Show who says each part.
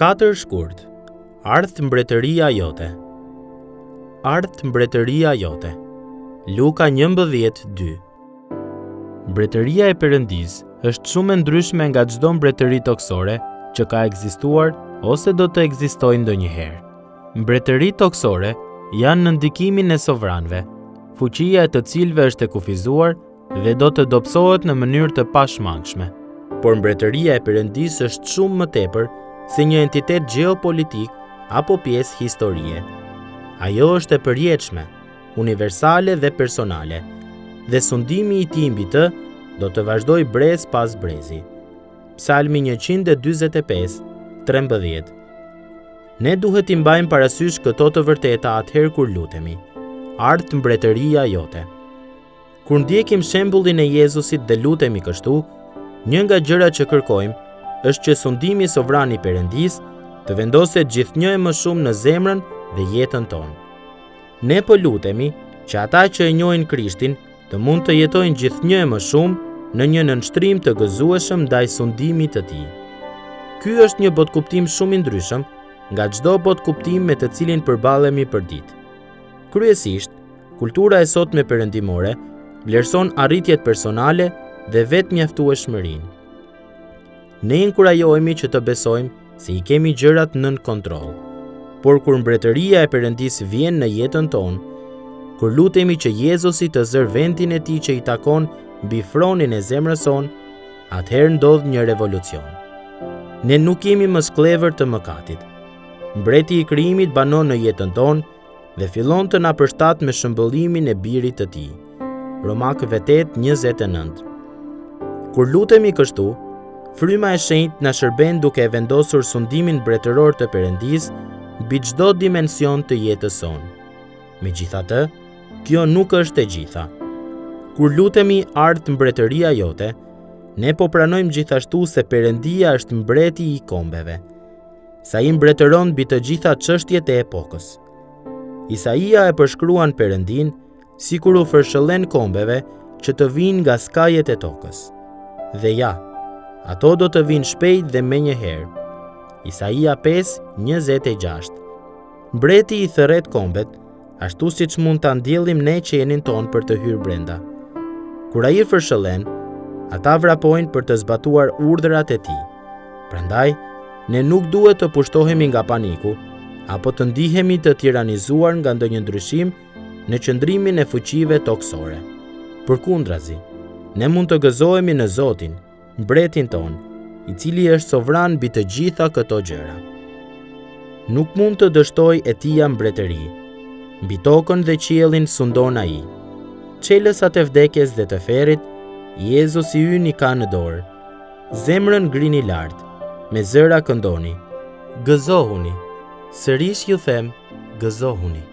Speaker 1: 4 shkurt. Ardh mbretëria jote. Ardh mbretëria jote. Luka 11:2. Mbretëria e Perëndis është shumë e ndryshme nga çdo mbretëri toksore që ka ekzistuar ose do të ekzistojë ndonjëherë. Mbretëritë toksore janë në ndikimin e sovranëve, fuqia e të cilëve është e kufizuar dhe do të dobësohet në mënyrë të pashmangshme. Por mbretëria e Perëndis është shumë më tepër se një entitet gjeopolitik apo pjesë historie. Ajo është e përjetshme, universale dhe personale, dhe sundimi i tij mbi të do të vazhdoj brez pas brezi. Psalmi 145:13. Ne duhet t'i mbajmë parasysh këto të vërteta atëherë kur lutemi. Ardh mbretëria jote. Kur ndjekim shembullin e Jezusit dhe lutemi kështu, një nga gjërat që kërkojmë është që sundimi sovran i Perëndis të vendoset gjithnjë e më shumë në zemrën dhe jetën tonë. Ne po lutemi që ata që e njohin Krishtin të mund të jetojnë gjithnjë e më shumë në një nënshtrim të gëzueshëm ndaj sundimit të tij. Ky është një botkuptim shumë i ndryshëm nga çdo botkuptim me të cilin përballemi përditë. Kryesisht, kultura e sotme perëndimore vlerëson arritjet personale dhe vetmjaftueshmërinë. Ne inkurajohemi që të besojmë se i kemi gjërat nën kontroll. Por kur mbretëria e Perëndis vjen në jetën tonë, kur lutemi që Jezusi të zër vendin e tij që i takon mbi fronin e zemrës sonë, atëherë ndodh një revolucion. Ne nuk jemi më sklever të mëkatit. Mbreti i krijimit banon në jetën tonë dhe fillon të na përshtat me shëmbëllimin e birit të tij. Romakëve 8:29. Kur lutemi kështu, fryma e shenjtë na shërben duke e vendosur sundimin mbretëror të Perëndis mbi çdo dimension të jetës sonë. Megjithatë, kjo nuk është e gjitha. Kur lutemi ardh mbretëria jote, ne po pranojmë gjithashtu se Perëndia është mbreti i kombeve. Sa i mbretëron mbi të gjitha çështjet e epokës. Isaia e përshkruan Perëndin sikur u fërshëllen kombeve që të vinë nga skajet e tokës. Dhe ja, ato do të vinë shpejt dhe menjëherë. Isaia 5:26. Mbreti i thërret kombet, ashtu siç mund ta ndjellim ne qenin ton për të hyrë brenda. Kur ai fërshëllen, ata vrapojnë për të zbatuar urdhrat e tij. Prandaj, ne nuk duhet të pushtohemi nga paniku, apo të ndihemi të tiranizuar nga ndonjë ndryshim në qëndrimin e fuqive toksore. Përkundrazi, ne mund të gëzohemi në Zotin, mbretin ton, i cili është sovran mbi të gjitha këto gjëra. Nuk mund të dështoj e tia mbretëri. Mbi tokën dhe qiellin sundon ai. Çelësat e vdekjes dhe të ferrit, Jezusi ynë i ka në dorë. Zemrën ngrini lart, me zëra këndoni. Gëzohuni. Sërish ju them, gëzohuni.